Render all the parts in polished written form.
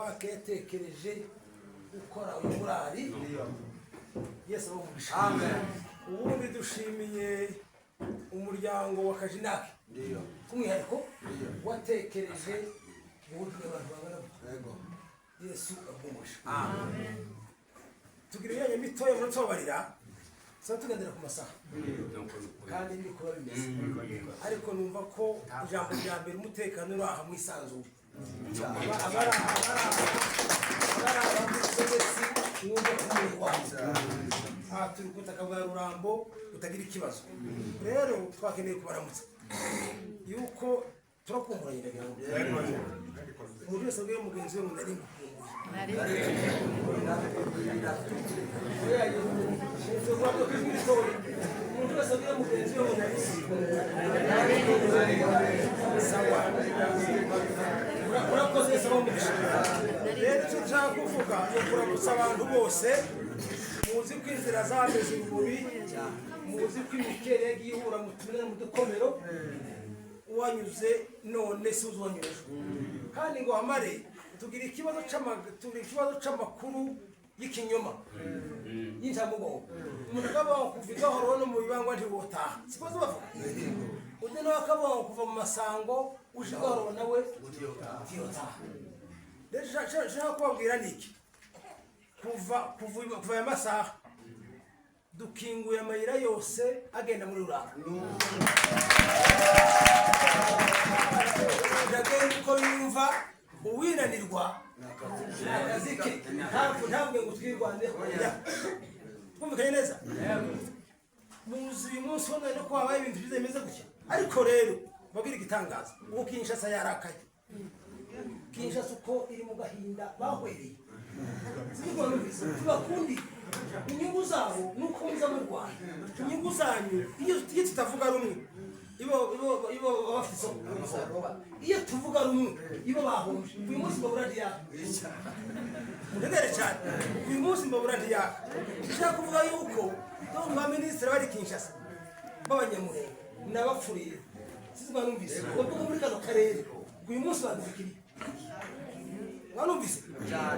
twaketekereje gukora umurari Yesu amugisha Amen. ubundi dushimiye umuryango wa Kajinaki kumwihariko watekereje uburyo abantu babana Yesu agumusha Amen. tugira yanye mitoya muri twabarira so tugendera ku masaha kandi ndi kuba bimeze ariko numva ko ijambo rya mbere umutekano uri aha mwisanzuye abara numva kumuri wacu turi kutaka bwa Rurambo utagira ikibazo rero twakeneye kubaramutsa yuko turakumburanye ndagira ngo umuntu wese abwiye mugenzi we ngo nari urakoze saba umugisha rero icyo nshaka kuvuga ni ukuramutsa abantu bose muzi ko inzira zameze ububi muzi ko imikere yagiye ihura mu tunene mu dukomero uwanyuze none si uzwanyuje kandi ngo hamare tugira ikibazo c'amakuru y'ikinyoma y'intamugongo umuntu akabaho kuva igahoro no mu bibangwa ntiwotaha sikoze bavuga undi nawe akabaho kuva mu masango uje igahoro nawe utiyotaha rero nshaka kubabwira niki kuva aya masaha dukinguye amayira yose agenda muri Rurambo ndagenda uko yumva uwinanirwa akazi ke ntabwo ngo twirwaneho twumvikanye neza muzi uyu munsi wa none ko habaye ibintu byiza bimeze gutya ariko rero babwira igitangaza uko Kinshasa yarakaye Kinshasa uko iri mu gahinda bahwereye tubakundi inyungu zabo nuko muza mu Rwanda inyungu zanyu iyo tutavuga rumwe ibo bafite isoko iyo tuvuga rumwe ibo bahomje uyu munsi mbabura ntiyaka ndegere cyane uyu munsi mbabura ntiyaka nshaka kuvuga yuko ba minisitiri bari Kinshasa b'abanyamurenge nabapfuriye sizwa numvise bavuga muri kano karere uyu munsi bagize ikiri wanumvise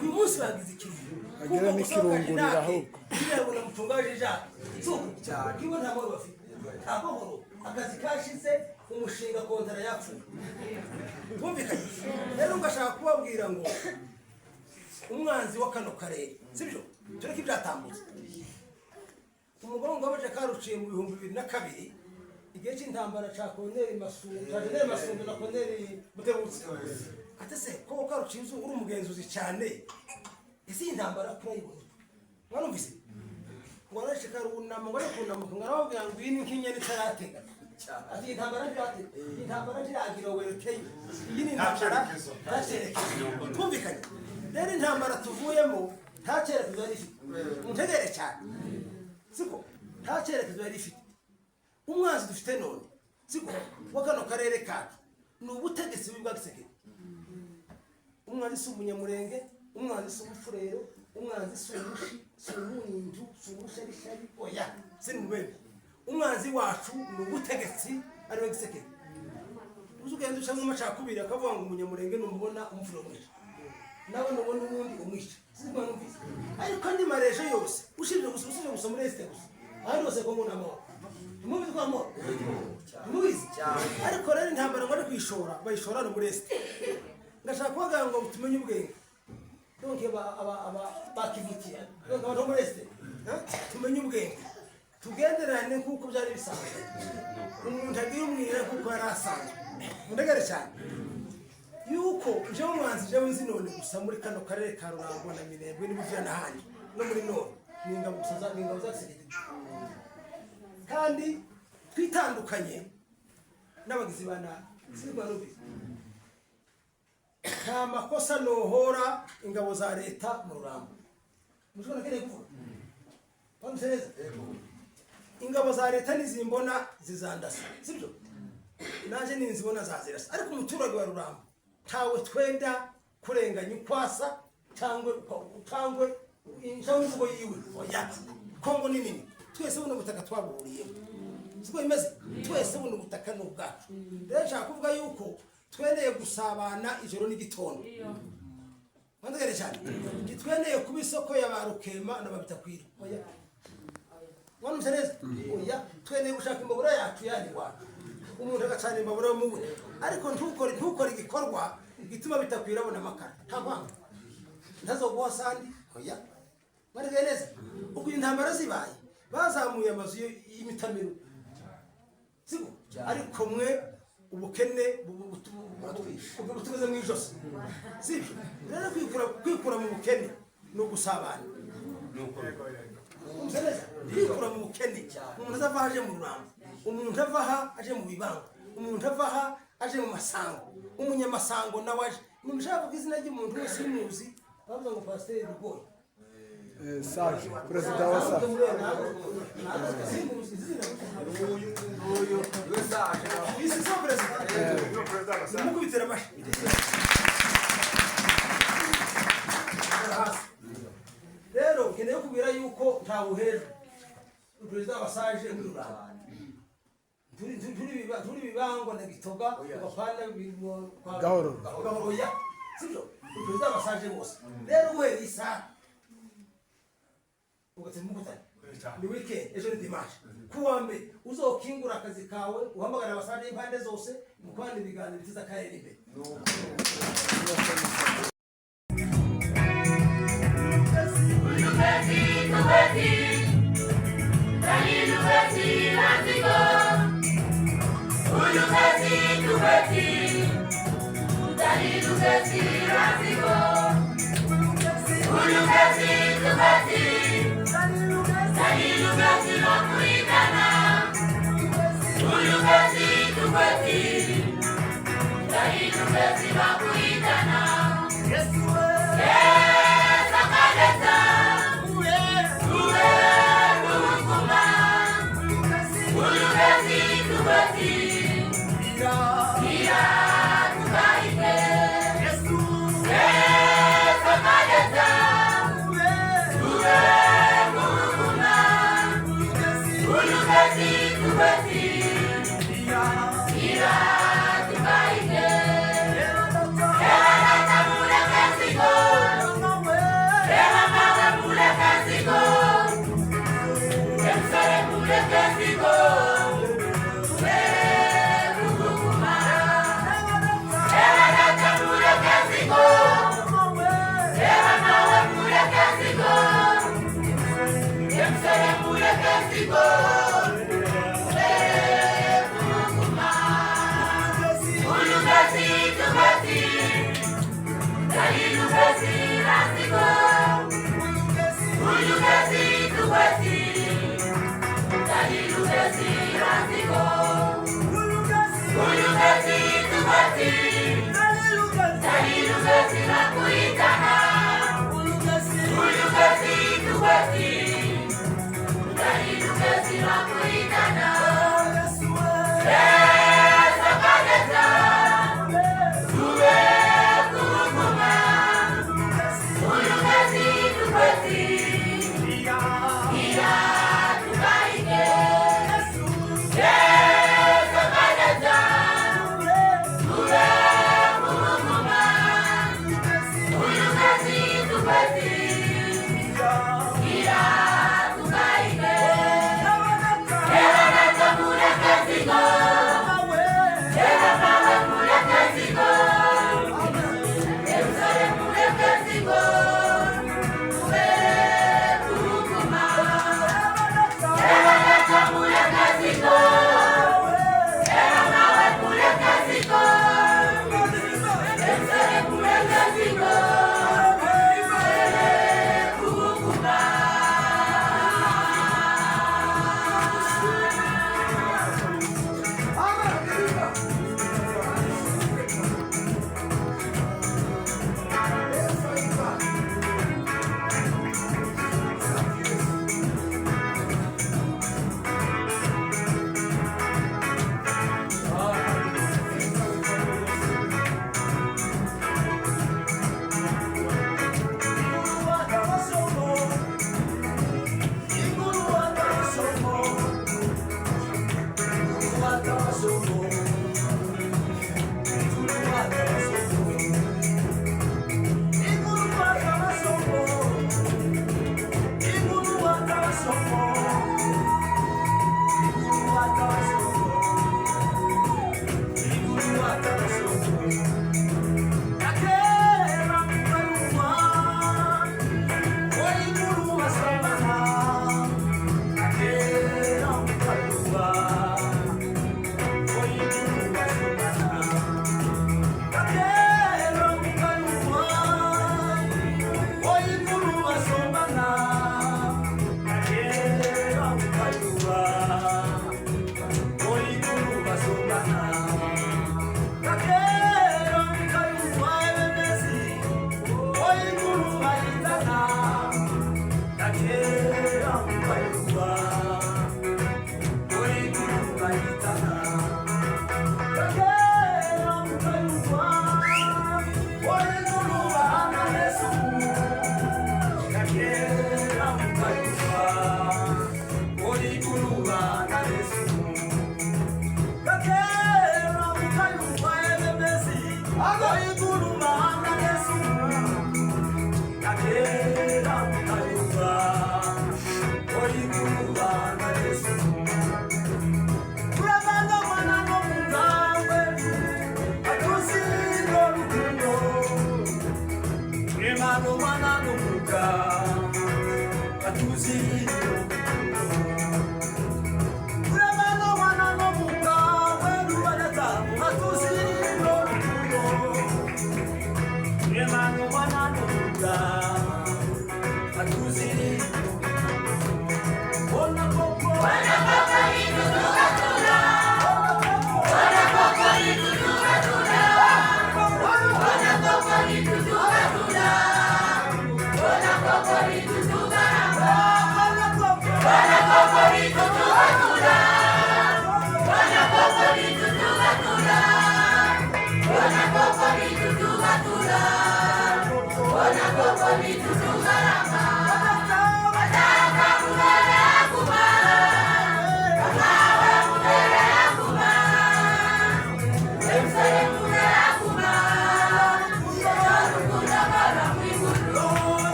uyu munsi bagize ikiri agera n'ikirungurira ahubwo kirabona mutungaje ijana kibo nta mahoro bafite nta mahoro akazi kashize umushinga kontara yapfuye twumvikanye rero ngashaka kubabwira ngo umwanzi wa kano karere sibyo tureke ibyatambutse umugore wabaje karuciye mu 2002 igihe cy'intambara ca Colonel Masunzu na Colonel Mutebutsi atese ko karuciye uri umugenzuzi cyane isi intambara kurayibona mwanumvise ngo arashe karunama ngo kunama ngarababwira ngo iyi ni nk'inyene taratega ati intambara ntiragira werekeye iyi ni intambara tacerekezo twumvikanye rero intambara tuvuyemo tacerekezo yari ifite muntegere cyane siko tacerekezo yari ifite umwanzi dufite none siko wakano karere kacu ni ubutegetsi bwa Gisekedi umwanzi si umunyamurenge umwanzi si umufurero umwanzi si umushi si umuntu si umushari oya sini mubende umwanzi wacu ni ubutegetsi ari we Gisekedi uzugenda uca mu macakubiri akavuga ngo umunyamurenge numubona umufurero mwisha nawe nubona ubundi umwisha siko numvise ariko ndi mareje yose ushije gusa muri este gusa ahandi hose ko muna mo mubizi kwa mo mubizi ariko rero intambara ngo ari kwishora bayishora no muri este ngashaka kuvuga ngo tumenye ubwenge donc aba bakivutiye donc abantu muri este tumenye ubwenge tugenderane kuko byari bisanzwe umuntu agira umwira kuko yarasanzwe ndegere cyane yuko je umwanzi je nzi none gusa muri kano karere ka Rurambo na Minembwe n'ibivya nahandi no muri none ninga gusaza ninga uzaksegete kandi twitandukanye n'abagizi bana sirwa rubi nta makosa nohora ingabo za leta mu Rurambo mushobora kene kuvuga bamsereza ingabo za leta nizimbona zizandasa sibyo naje ninzibona zazirasa ariko umuturage wa Rurambo tawe twenda kurenganya ukwasa cyangwa inshavugo yiwe oya Kongo ni nini twese buno butaka twaburiye siko imeze twese buno butaka n'ubwacu rero nshaka kuvuga yuko tweneye gusabana ijoro n'igitondo Mandagere cyane. Gitweneye kuba isoko ya ba Rukema n'ababitakwira. Oya. Wana msereza? Oya. Tweneye gushaka imbabura yacu yani wacu. Umuntu agacana imbabura muwe. Ariko ntukore igikorwa gituma bitakwira bona makara. Ntabanga. Ntazoguha sandi. Oya. Mandagere neza. Uko intambara zibaye bazamuye amazu y'imitamiro. Siko ariko mwe ubukene butubuze mu ijosi. Sibyo? Rero kwikura mu bukene no gusabana. Umsereza kwikura mu bukene. Umuntu azava aje mu rurambo. Umuntu avaha aje mu bibanga. Umuntu avaha aje mu masango. Umunyamasango nawaje. Umuntu ushaka kuvuga izina ry'umuntu wese muzi. Bavuga ngo Pasteur Rugoye. Sage, perezida wa Sage. Isi so perezida. Mukubitira amashi. Rero keneye kubira yuko ntabuheje. Perezida wa Sage muri Rwanda. Turi bibango na Gitoga bapana kwa Gahoro ya. Sibyo? Perezida wa Sage bose. Rero we isa ugate mukutana ni weekend ejo ni dimanche kuwambe uzokingura akazi kawe uhamagara abasare impande zose mukwane biganiro bitiza karere imbere Ulugasi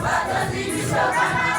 Batazidi